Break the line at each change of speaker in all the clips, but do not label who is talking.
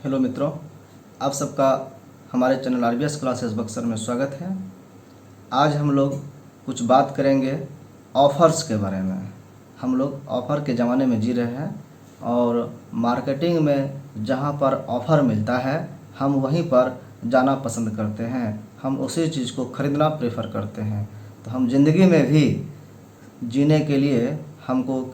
Hello मित्रों, आप सबका हमारे चैनल RBS क्लासेस बक्सर में स्वागत है। आज हम लोग कुछ बात करेंगे ऑफ़र्स के बारे में। हम लोग ऑफ़र के ज़माने में जी रहे हैं और मार्केटिंग में जहां पर ऑफ़र मिलता है हम वहीं पर जाना पसंद करते हैं। हम उसी चीज़ को ख़रीदना प्रेफर करते हैं। तो हम ज़िंदगी में भी जीने के लिए हमको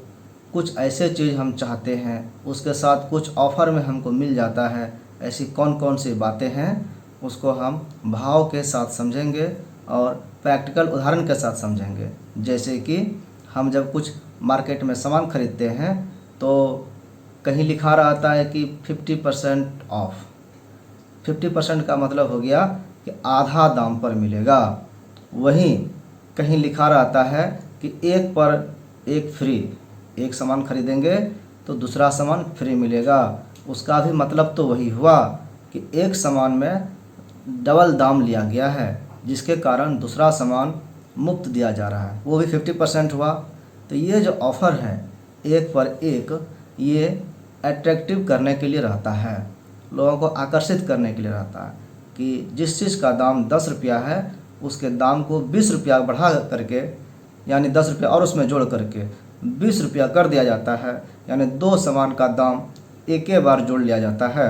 कुछ ऐसे चीज़ हम चाहते हैं, उसके साथ कुछ ऑफ़र में हमको मिल जाता है। ऐसी कौन कौन सी बातें हैं उसको हम भाव के साथ समझेंगे और प्रैक्टिकल उदाहरण के साथ समझेंगे। जैसे कि हम जब कुछ मार्केट में सामान खरीदते हैं तो कहीं लिखा रहता है कि 50% ऑफ। 50% का मतलब हो गया कि आधा दाम पर मिलेगा। वहीं कहीं लिखा रहता है कि एक पर एक फ्री, एक सामान खरीदेंगे तो दूसरा सामान फ्री मिलेगा। उसका भी मतलब तो वही हुआ कि एक सामान में डबल दाम लिया गया है, जिसके कारण दूसरा सामान मुफ्त दिया जा रहा है, वो भी 50% हुआ। तो ये जो ऑफ़र है एक पर एक, ये अट्रैक्टिव करने के लिए रहता है, लोगों को आकर्षित करने के लिए रहता है कि जिस चीज़ का दाम 10 रुपया है उसके दाम को 20 रुपया बढ़ा करके, यानी 10 रुपया और उसमें जोड़ करके 20 रुपया कर दिया जाता है। यानी दो सामान का दाम एक ही बार जोड़ लिया जाता है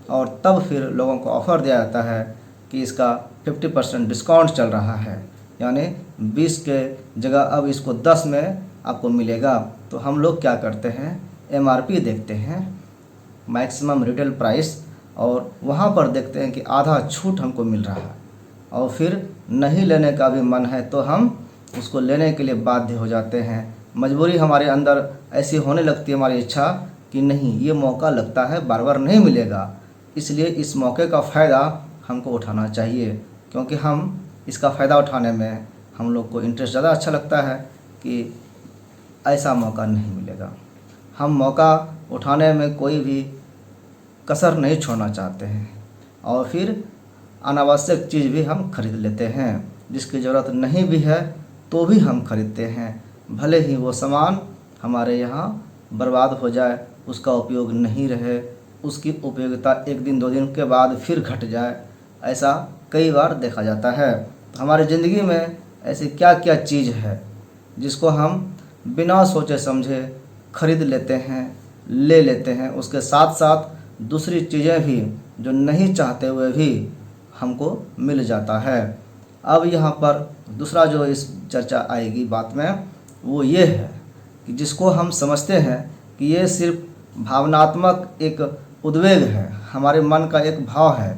और तब फिर लोगों को ऑफ़र दिया जाता है कि इसका 50% डिस्काउंट चल रहा है, यानी 20 के जगह अब इसको 10 में आपको मिलेगा। तो हम लोग क्या करते हैं, MRP देखते हैं, मैक्सिमम रिटेल प्राइस, और वहाँ पर देखते हैं कि आधा छूट हमको मिल रहा है और फिर नहीं लेने का भी मन है तो हम उसको लेने के लिए बाध्य हो जाते हैं। मजबूरी हमारे अंदर ऐसी होने लगती है, हमारी इच्छा कि नहीं, ये मौका लगता है बार बार नहीं मिलेगा, इसलिए इस मौके का फ़ायदा हमको उठाना चाहिए। क्योंकि हम इसका फ़ायदा उठाने में हम लोग को इंटरेस्ट ज़्यादा अच्छा लगता है कि ऐसा मौका नहीं मिलेगा। हम मौका उठाने में कोई भी कसर नहीं छोड़ना चाहते हैं और फिर अनावश्यक चीज़ भी हम खरीद लेते हैं, जिसकी ज़रूरत नहीं भी है तो भी हम खरीदते हैं। भले ही वो सामान हमारे यहाँ बर्बाद हो जाए, उसका उपयोग नहीं रहे, उसकी उपयोगिता एक दिन दो दिन के बाद फिर घट जाए, ऐसा कई बार देखा जाता है। तो हमारी ज़िंदगी में ऐसी क्या क्या चीज़ है जिसको हम बिना सोचे समझे खरीद लेते हैं, ले लेते हैं। उसके साथ साथ दूसरी चीज़ें भी जो नहीं चाहते हुए भी हमको मिल जाता है। अब यहाँ पर दूसरा जो इस चर्चा आएगी बात में, वो ये है कि जिसको हम समझते हैं कि ये सिर्फ भावनात्मक एक उद्वेग है, हमारे मन का एक भाव है,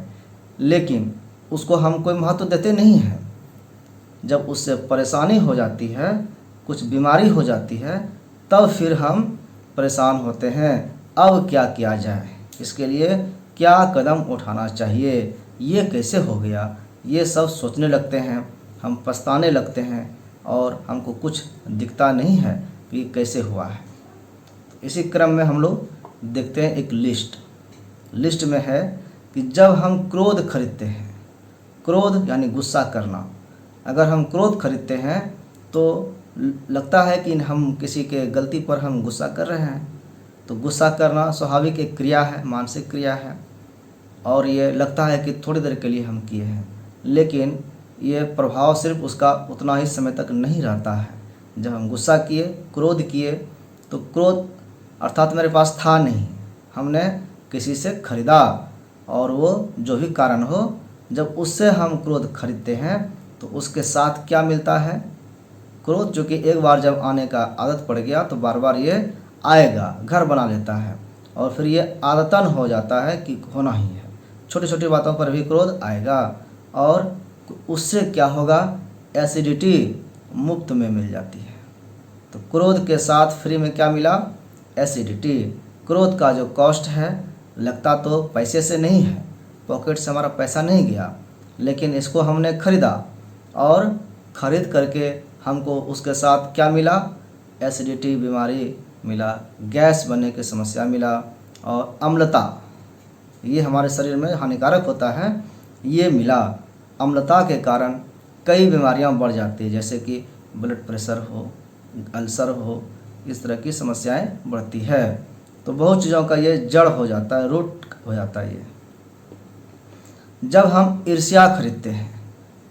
लेकिन उसको हम कोई महत्व देते नहीं हैं। जब उससे परेशानी हो जाती है, कुछ बीमारी हो जाती है, तब फिर हम परेशान होते हैं। अब क्या किया जाए, इसके लिए क्या कदम उठाना चाहिए, ये कैसे हो गया, ये सब सोचने लगते हैं, हम पछताने लगते हैं और हमको कुछ दिखता नहीं है कि कैसे हुआ है। इसी क्रम में हम लोग देखते हैं एक लिस्ट में है कि जब हम क्रोध खरीदते हैं, क्रोध यानी गुस्सा करना, अगर हम क्रोध खरीदते हैं तो लगता है कि हम किसी के गलती पर हम गुस्सा कर रहे हैं। तो गुस्सा करना स्वाभाविक एक क्रिया है, मानसिक क्रिया है, और ये लगता है कि थोड़ी देर के लिए हम किए हैं, लेकिन ये प्रभाव सिर्फ उसका उतना ही समय तक नहीं रहता है। जब हम गुस्सा किए, क्रोध किए, तो क्रोध अर्थात मेरे पास था नहीं, हमने किसी से खरीदा, और वो जो भी कारण हो, जब उससे हम क्रोध खरीदते हैं तो उसके साथ क्या मिलता है, क्रोध जो कि एक बार जब आने का आदत पड़ गया तो बार बार ये आएगा, घर बना लेता है और फिर ये आदतन हो जाता है कि होना ही है। छोटी छोटी बातों पर भी क्रोध आएगा और उससे क्या होगा, एसिडिटी मुफ्त में मिल जाती है। तो क्रोध के साथ फ्री में क्या मिला, एसिडिटी। क्रोध का जो कॉस्ट है, लगता तो पैसे से नहीं है, पॉकेट से हमारा पैसा नहीं गया, लेकिन इसको हमने खरीदा और ख़रीद करके हमको उसके साथ क्या मिला, एसिडिटी बीमारी मिला, गैस बनने की समस्या मिला, और अम्लता, ये हमारे शरीर में हानिकारक होता है, ये मिला। अम्लता के कारण कई बीमारियां बढ़ जाती है, जैसे कि ब्लड प्रेशर हो, अल्सर हो, इस तरह की समस्याएं बढ़ती है। तो बहुत चीज़ों का ये जड़ हो जाता है, रूट हो जाता है ये। जब हम ईर्ष्या खरीदते हैं,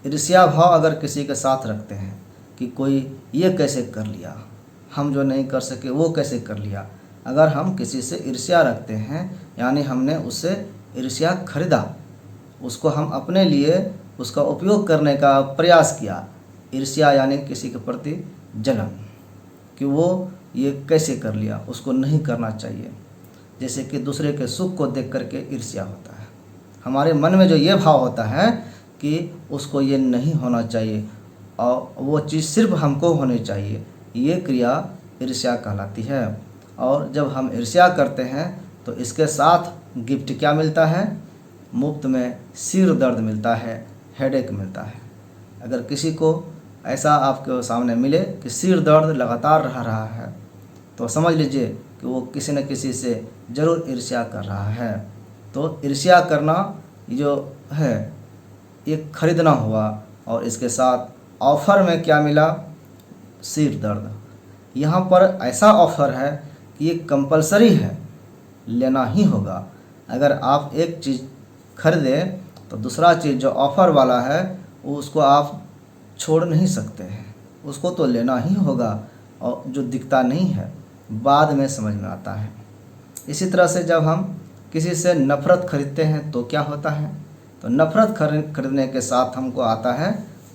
ईर्ष्या भाव अगर किसी के साथ रखते हैं कि कोई ये कैसे कर लिया, हम जो नहीं कर सके वो कैसे कर लिया, अगर हम किसी से ईर्ष्या रखते हैं यानी हमने उससे ईर्ष्या खरीदा, उसको हम अपने लिए उसका उपयोग करने का प्रयास किया। ईर्ष्या यानी किसी के प्रति जलन कि वो ये कैसे कर लिया, उसको नहीं करना चाहिए। जैसे कि दूसरे के सुख को देख करके ईर्ष्या होता है, हमारे मन में जो ये भाव होता है कि उसको ये नहीं होना चाहिए और वो चीज़ सिर्फ हमको होनी चाहिए, ये क्रिया ईर्ष्या कहलाती है। और जब हम ईर्ष्या करते हैं तो इसके साथ गिफ्ट क्या मिलता है, मुफ्त में सिर दर्द मिलता है, हेडेक मिलता है। अगर किसी को ऐसा आपके सामने मिले कि सिर दर्द लगातार रहा है तो समझ लीजिए कि वो किसी न किसी से ज़रूर ईर्ष्या कर रहा है। तो ईर्ष्या करना जो है ये खरीदना हुआ और इसके साथ ऑफ़र में क्या मिला, सिर दर्द। यहाँ पर ऐसा ऑफ़र है कि ये कंपलसरी है, लेना ही होगा। अगर आप एक चीज़ खरीदें तो दूसरा चीज़ जो ऑफ़र वाला है वो उसको आप छोड़ नहीं सकते हैं, उसको तो लेना ही होगा। और जो दिखता नहीं है बाद में समझ में आता है। इसी तरह से जब हम किसी से नफ़रत खरीदते हैं तो क्या होता है, तो नफ़रत खरीदने के साथ हमको आता है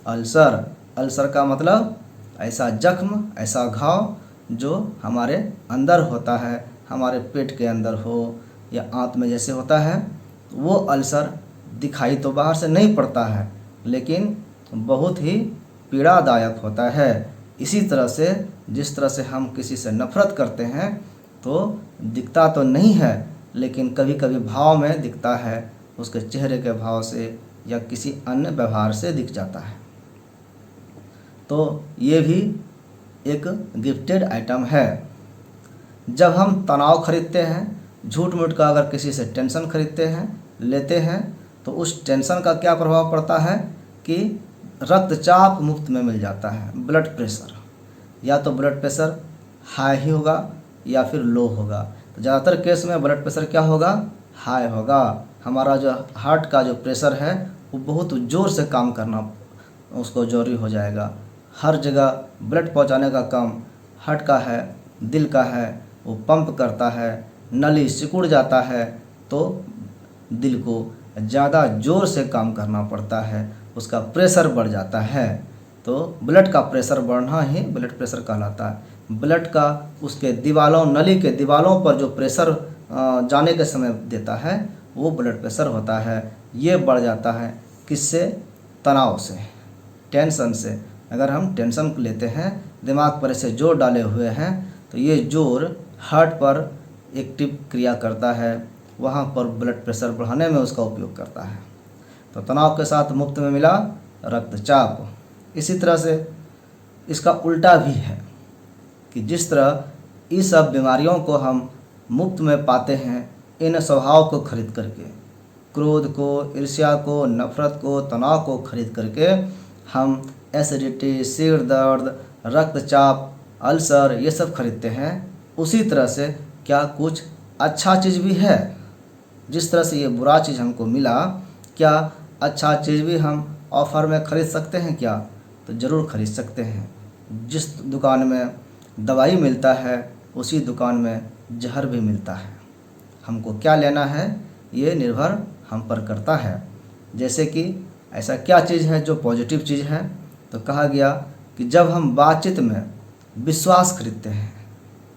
अल्सर। अल्सर का मतलब ऐसा जख्म, ऐसा घाव जो हमारे अंदर होता है, हमारे पेट के अंदर हो या आंत में जैसे होता है। वो अल्सर दिखाई तो बाहर से नहीं पड़ता है लेकिन बहुत ही पीड़ादायक होता है। इसी तरह से जिस तरह से हम किसी से नफ़रत करते हैं तो दिखता तो नहीं है लेकिन कभी कभी भाव में दिखता है, उसके चेहरे के भाव से या किसी अन्य व्यवहार से दिख जाता है। तो ये भी एक गिफ्टेड आइटम है। जब हम तनाव खरीदते हैं, झूठ मूठ का अगर किसी से टेंशन खरीदते हैं, लेते हैं तो उस टेंशन का क्या प्रभाव पड़ता है कि रक्तचाप मुफ्त में मिल जाता है, ब्लड प्रेशर। या तो ब्लड प्रेशर हाई ही होगा या फिर लो होगा। तो ज़्यादातर केस में ब्लड प्रेशर क्या होगा, हाई होगा। हमारा जो हार्ट का जो प्रेशर है वो बहुत ज़ोर से काम करना उसको जरूरी हो जाएगा। हर जगह ब्लड पहुंचाने का काम हार्ट का है, दिल का है, वो पंप करता है, नली सिकुड़ जाता है तो दिल को ज़्यादा ज़ोर से काम करना पड़ता है, उसका प्रेशर बढ़ जाता है। तो ब्लड का प्रेशर बढ़ना ही ब्लड प्रेशर कहलाता है। ब्लड का उसके दीवारों, नली के दीवारों पर जो प्रेशर जाने के समय देता है वो ब्लड प्रेशर होता है। ये बढ़ जाता है किससे, तनाव से, टेंशन से। अगर हम टेंशन लेते हैं, दिमाग पर ऐसे जोर डाले हुए हैं तो ये जोर हार्ट पर एक्टिव क्रिया करता है, वहाँ पर ब्लड प्रेशर बढ़ाने में उसका उपयोग करता है। तो तनाव के साथ मुफ्त में मिला रक्तचाप। इसी तरह से इसका उल्टा भी है कि जिस तरह इस सब बीमारियों को हम मुफ्त में पाते हैं इन स्वभाव को खरीद करके, क्रोध को, ईर्ष्या को, नफ़रत को, तनाव को खरीद करके हम एसिडिटी, सिर दर्द, रक्तचाप, अल्सर ये सब खरीदते हैं। उसी तरह से क्या कुछ अच्छा चीज़ भी है? जिस तरह से ये बुरा चीज़ हमको मिला, क्या अच्छा चीज़ भी हम ऑफ़र में ख़रीद सकते हैं क्या? तो ज़रूर ख़रीद सकते हैं। जिस दुकान में दवाई मिलता है उसी दुकान में जहर भी मिलता है। हमको क्या लेना है ये निर्भर हम पर करता है। जैसे कि ऐसा क्या चीज़ है जो पॉजिटिव चीज़ है, तो कहा गया कि जब हम बातचीत में विश्वास खरीदते हैं,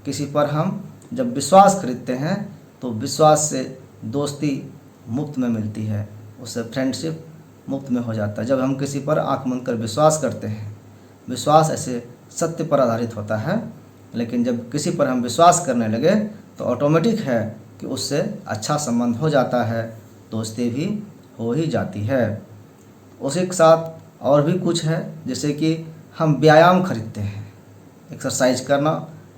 किसी पर हम जब विश्वास खरीदते हैं तो विश्वास से दोस्ती मुफ्त में मिलती है, उससे फ्रेंडशिप मुफ्त में हो जाता है। जब हम किसी पर आँख मूंद कर विश्वास करते हैं, विश्वास ऐसे सत्य पर आधारित होता है, लेकिन जब किसी पर हम विश्वास करने लगे तो ऑटोमेटिक है कि उससे अच्छा संबंध हो जाता है, दोस्ती भी हो ही जाती है। उसी के साथ और भी कुछ है, जैसे कि हम व्यायाम खरीदते हैं, एक्सरसाइज करना,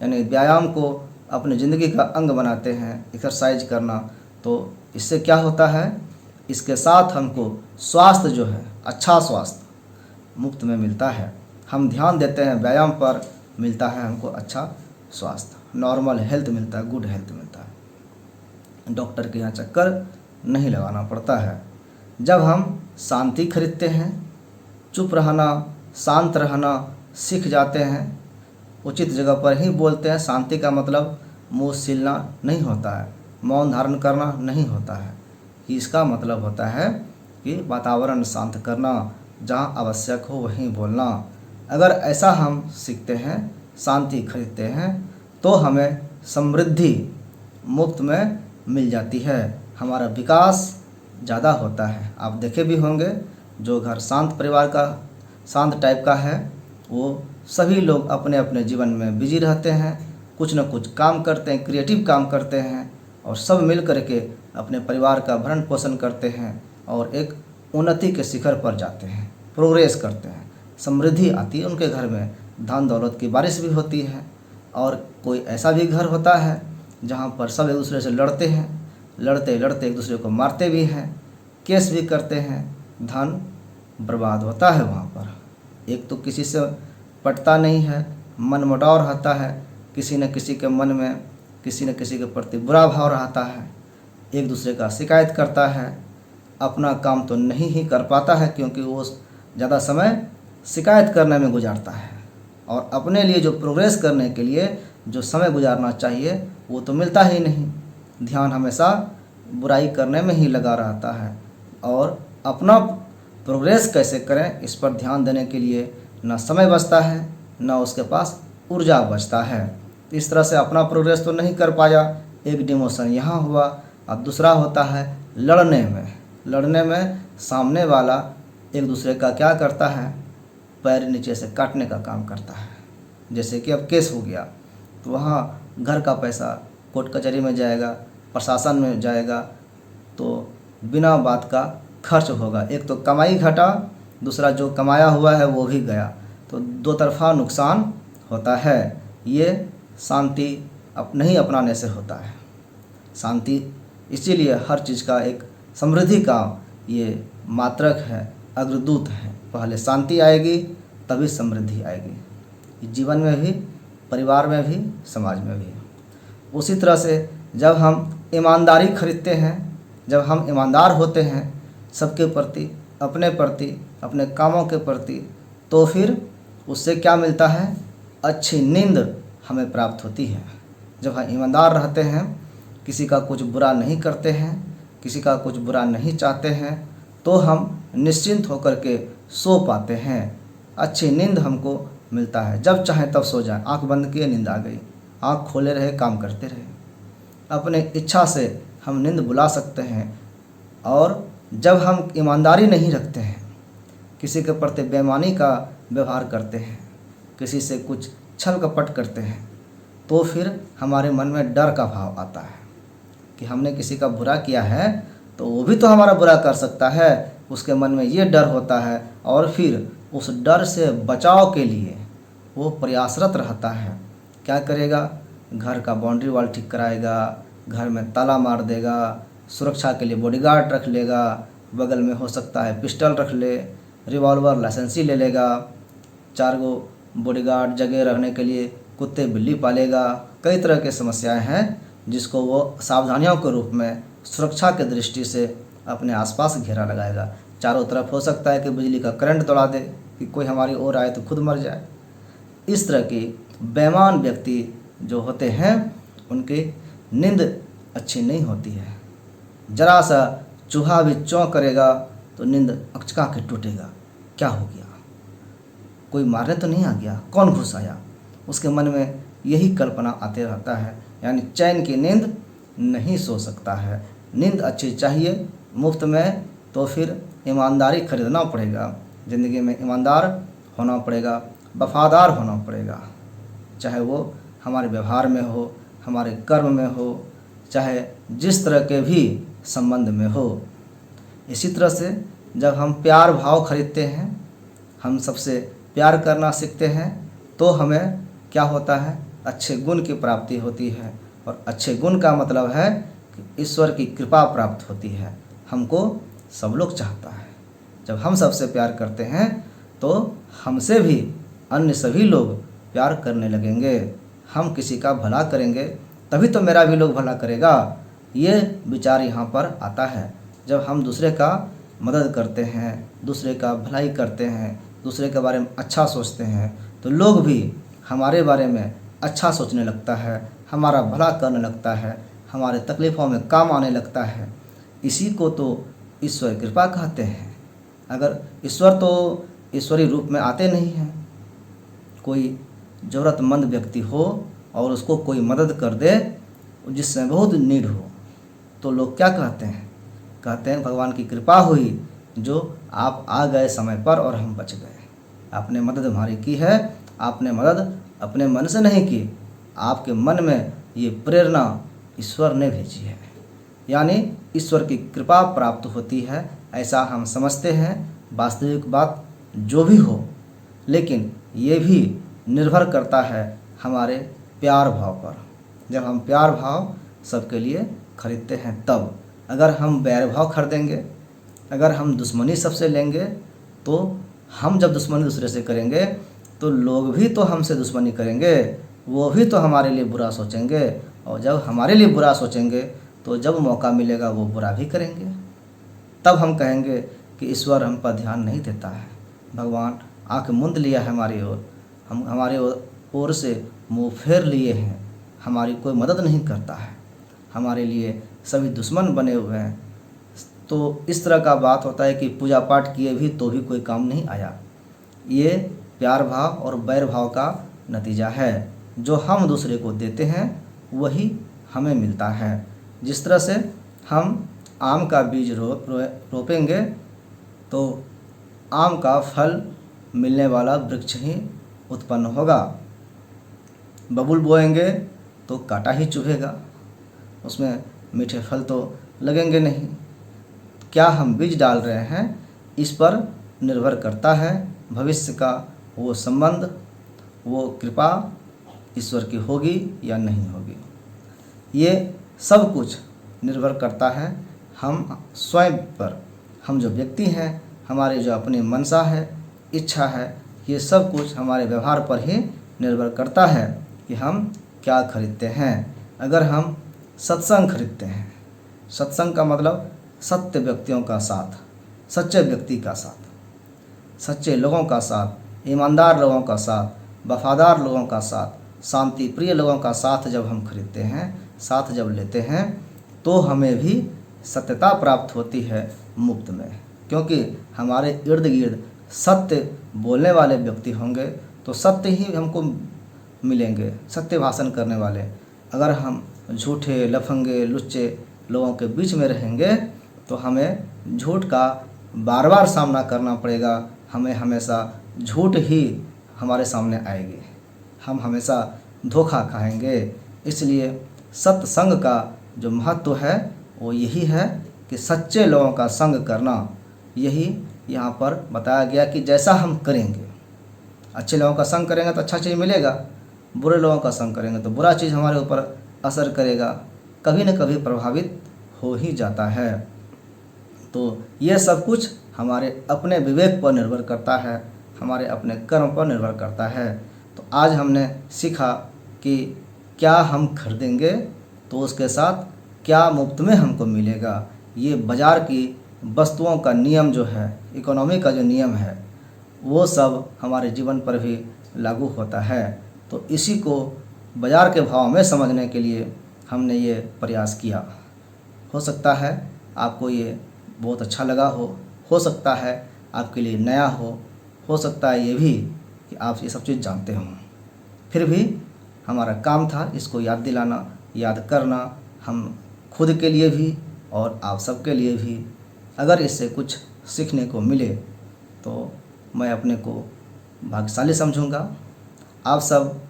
यानी व्यायाम को अपनी ज़िंदगी का अंग बनाते हैं, एक्सरसाइज करना। तो इससे क्या होता है, इसके साथ हमको स्वास्थ्य जो है, अच्छा स्वास्थ्य मुफ्त में मिलता है। हम ध्यान देते हैं व्यायाम पर, मिलता है हमको अच्छा स्वास्थ्य, नॉर्मल हेल्थ मिलता है, गुड हेल्थ मिलता है। डॉक्टर के यहाँ चक्कर नहीं लगाना पड़ता है। जब हम शांति खरीदते हैं, चुप रहना, शांत रहना सीख जाते हैं, उचित जगह पर ही बोलते हैं। शांति का मतलब मुँह सिलना नहीं होता है, मौन धारण करना नहीं होता है। इसका मतलब होता है कि वातावरण शांत करना, जहाँ आवश्यक हो वहीं बोलना। अगर ऐसा हम सीखते हैं, शांति खरीदते हैं, तो हमें समृद्धि मुफ्त में मिल जाती है, हमारा विकास ज़्यादा होता है। आप देखे भी होंगे, जो घर शांत परिवार का, शांत टाइप का है, वो सभी लोग अपने अपने जीवन में बिजी रहते हैं, कुछ न कुछ काम करते हैं, क्रिएटिव काम करते हैं, और सब मिल कर के अपने परिवार का भरण पोषण करते हैं और एक उन्नति के शिखर पर जाते हैं, प्रोग्रेस करते हैं। समृद्धि आती है उनके घर में, धन दौलत की बारिश भी होती है। और कोई ऐसा भी घर होता है जहाँ पर सब एक दूसरे से लड़ते हैं, लड़ते लड़ते एक दूसरे को मारते भी हैं, केस भी करते हैं, धन बर्बाद होता है वहाँ पर। एक तो किसी से पटता नहीं है, मनमुटाव रहता है, किसी न किसी के मन में किसी न किसी के प्रति बुरा भाव रहता है, एक दूसरे का शिकायत करता है, अपना काम तो नहीं ही कर पाता है क्योंकि वो ज़्यादा समय शिकायत करने में गुजारता है, और अपने लिए जो प्रोग्रेस करने के लिए जो समय गुजारना चाहिए वो तो मिलता ही नहीं। ध्यान हमेशा बुराई करने में ही लगा रहता है, और अपना प्रोग्रेस कैसे करें इस पर ध्यान देने के लिए ना समय बचता है, ना उसके पास ऊर्जा बचता है। इस तरह से अपना प्रोग्रेस तो नहीं कर पाया। एक डिमोशन यहाँ हुआ, और दूसरा होता है लड़ने में। लड़ने में सामने वाला एक दूसरे का क्या करता है, पैर नीचे से काटने का काम करता है। जैसे कि अब केस हो गया तो वहाँ घर का पैसा कोर्ट कचहरी में जाएगा, प्रशासन में जाएगा, तो बिना बात का खर्च होगा। एक तो कमाई घटा, दूसरा जो कमाया हुआ है वो भी गया, तो दो तरफा नुकसान होता है। ये शांति नहीं अपनाने से होता है। शांति इसीलिए हर चीज़ का एक समृद्धि का ये मात्रक है, अग्रदूत है। पहले शांति आएगी तभी समृद्धि आएगी, जीवन में भी, परिवार में भी, समाज में भी। उसी तरह से जब हम ईमानदारी खरीदते हैं, जब हम ईमानदार होते हैं सबके प्रति, अपने कामों के प्रति, तो फिर उससे क्या मिलता है, अच्छी नींद हमें प्राप्त होती है। जब हम ईमानदार रहते हैं, किसी का कुछ बुरा नहीं करते हैं, किसी का कुछ बुरा नहीं चाहते हैं, तो हम निश्चिंत होकर के सो पाते हैं। अच्छी नींद हमको मिलता है, जब चाहें तब सो जाएं, आंख बंद किए नींद आ गई, आंख खोले रहे काम करते रहे। अपने इच्छा से हम नींद बुला सकते हैं। और जब हम ईमानदारी नहीं रखते हैं, किसी के प्रति बेईमानी का व्यवहार करते हैं, किसी से कुछ छल कपट करते हैं, तो फिर हमारे मन में डर का भाव आता है कि हमने किसी का बुरा किया है तो वो भी तो हमारा बुरा कर सकता है। उसके मन में ये डर होता है, और फिर उस डर से बचाव के लिए वो प्रयासरत रहता है। क्या करेगा, घर का बाउंड्री वॉल ठीक कराएगा, घर में ताला मार देगा, सुरक्षा के लिए बॉडीगार्ड रख लेगा, बगल में हो सकता है पिस्टल रख ले, रिवॉल्वर लाइसेंसी ले लेगा, 4 गो बॉडीगार्ड जगह रहने के लिए कुत्ते बिल्ली पालेगा। कई तरह के समस्याएं हैं जिसको वो सावधानियों के रूप में सुरक्षा के दृष्टि से अपने आसपास घेरा लगाएगा। चारों तरफ हो सकता है कि बिजली का करंट दौड़ा दे कि कोई हमारी ओर आए तो खुद मर जाए। इस तरह की बेईमान व्यक्ति जो होते हैं उनकी नींद अच्छी नहीं होती है। जरा सा चूहा भी चौं करेगा तो नींद अकचका के टूटेगा। क्या हो गया, कोई मारने तो नहीं आ गया, कौन घुस आया, उसके मन में यही कल्पना आते रहता है। यानी चैन की नींद नहीं सो सकता है। नींद अच्छी चाहिए मुफ्त में, तो फिर ईमानदारी खरीदना पड़ेगा। ज़िंदगी में ईमानदार होना पड़ेगा, वफादार होना पड़ेगा, चाहे वो हमारे व्यवहार में हो, हमारे कर्म में हो, चाहे जिस तरह के भी संबंध में हो। इसी तरह से जब हम प्यार भाव खरीदते हैं, हम सबसे प्यार करना सीखते हैं, तो हमें क्या होता है, अच्छे गुण की प्राप्ति होती है। और अच्छे गुण का मतलब है कि ईश्वर की कृपा प्राप्त होती है। हमको सब लोग चाहता है। जब हम सबसे प्यार करते हैं तो हमसे भी अन्य सभी लोग प्यार करने लगेंगे। हम किसी का भला करेंगे तभी तो मेरा भी लोग भला करेगा। ये विचार यहाँ पर आता है। जब हम दूसरे का मदद करते हैं, दूसरे का भलाई करते हैं, दूसरे के बारे में अच्छा सोचते हैं, तो लोग भी हमारे बारे में अच्छा सोचने लगता है, हमारा भला करने लगता है, हमारे तकलीफ़ों में काम आने लगता है। इसी को तो ईश्वर कृपा कहते हैं। अगर ईश्वर तो ईश्वरी रूप में आते नहीं हैं। कोई ज़रूरतमंद व्यक्ति हो और उसको कोई मदद कर दे जिसमें बहुत नीड हो, तो लोग क्या कहते हैं? कहते हैं भगवान की कृपा हुई जो आप आ गए समय पर और हम बच गए। आपने मदद हमारी की है, आपने मदद अपने मन से नहीं की, आपके मन में ये प्रेरणा ईश्वर ने भेजी है, यानी ईश्वर की कृपा प्राप्त होती है, ऐसा हम समझते हैं। वास्तविक बात जो भी हो, लेकिन ये भी निर्भर करता है हमारे प्यार भाव पर। जब हम प्यार भाव सबके लिए खरीदते हैं तब। अगर हम बैर भाव खरीदेंगे, अगर हम दुश्मनी सबसे लेंगे, तो हम जब दुश्मनी दूसरे से करेंगे तो लोग भी तो हमसे दुश्मनी करेंगे, वो भी तो हमारे लिए बुरा सोचेंगे, और जब हमारे लिए बुरा सोचेंगे तो जब मौका मिलेगा वो बुरा भी करेंगे। तब हम कहेंगे कि ईश्वर हम पर ध्यान नहीं देता है, भगवान आँख मूंद लिया है हमारी ओर, हम हमारे ओर से मुँह फेर लिए हैं, हमारी कोई मदद नहीं करता है, हमारे लिए सभी दुश्मन बने हुए हैं। तो इस तरह का बात होता है कि पूजा पाठ किए भी तो भी कोई काम नहीं आया। ये प्यार भाव और बैर भाव का नतीजा है। जो हम दूसरे को देते हैं वही हमें मिलता है। जिस तरह से हम आम का बीज रोपेंगे तो आम का फल मिलने वाला वृक्ष ही उत्पन्न होगा। बबूल बोएंगे तो कांटा ही चुभेगा, उसमें मीठे फल तो लगेंगे नहीं। क्या हम बीज डाल रहे हैं इस पर निर्भर करता है भविष्य का वो संबंध, वो कृपा ईश्वर की होगी या नहीं होगी। ये सब कुछ निर्भर करता है हम स्वयं पर। हम जो व्यक्ति हैं, हमारे जो अपनी मनसा है, इच्छा है, ये सब कुछ हमारे व्यवहार पर ही निर्भर करता है कि हम क्या खरीदते हैं। अगर हम सत्संग खरीदते हैं, सत्संग का मतलब सत्य व्यक्तियों का साथ, सच्चे व्यक्ति का साथ, सच्चे लोगों का साथ, ईमानदार लोगों का साथ, वफादार लोगों का साथ, शांति प्रिय लोगों का साथ जब हम खरीदते हैं, साथ जब लेते हैं, तो हमें भी सत्यता प्राप्त होती है मुफ्त में। क्योंकि हमारे इर्द गिर्द सत्य बोलने वाले व्यक्ति होंगे तो सत्य ही हमको मिलेंगे, सत्य भाषण करने वाले। अगर हम झूठे, लफंगे, लुच्चे लोगों के बीच में रहेंगे तो हमें झूठ का बार बार सामना करना पड़ेगा। हमें हमेशा झूठ ही हमारे सामने आएगी, हम हमेशा धोखा खाएंगे। इसलिए सत्संग का जो महत्व है वो यही है कि सच्चे लोगों का संग करना। यही यहाँ पर बताया गया कि जैसा हम करेंगे, अच्छे लोगों का संग करेंगे तो अच्छा चीज़ मिलेगा, बुरे लोगों का संग करेंगे तो बुरा चीज़ हमारे ऊपर असर करेगा, कभी न कभी प्रभावित हो ही जाता है। तो ये सब कुछ हमारे अपने विवेक पर निर्भर करता है, हमारे अपने कर्म पर निर्भर करता है। तो आज हमने सीखा कि क्या हम खरीदेंगे तो उसके साथ क्या मुफ्त में हमको मिलेगा। ये बाज़ार की वस्तुओं का नियम जो है, इकोनॉमी का जो नियम है, वो सब हमारे जीवन पर भी लागू होता है। तो इसी को बाज़ार के भाव में समझने के लिए हमने ये प्रयास किया। हो सकता है आपको ये बहुत अच्छा लगा हो सकता है आपके लिए नया हो सकता है ये भी कि आप ये सब चीज़ जानते हों। फिर भी हमारा काम था इसको याद दिलाना, याद करना, हम खुद के लिए भी और आप सबके लिए भी। अगर इससे कुछ सीखने को मिले तो मैं अपने को भाग्यशाली समझूंगा। आप सब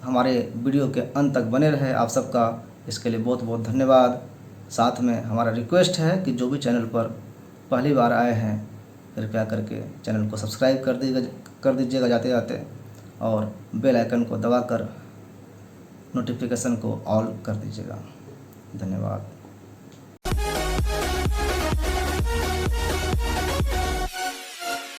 हमारे वीडियो के अंत तक बने रहे, आप सबका इसके लिए बहुत बहुत धन्यवाद। साथ में हमारा रिक्वेस्ट है कि जो भी चैनल पर पहली बार आए हैं कृपया करके चैनल को सब्सक्राइब कर दीजिएगा जाते जाते, और बेल आइकन को दबाकर नोटिफिकेशन को ऑल कर दीजिएगा। धन्यवाद।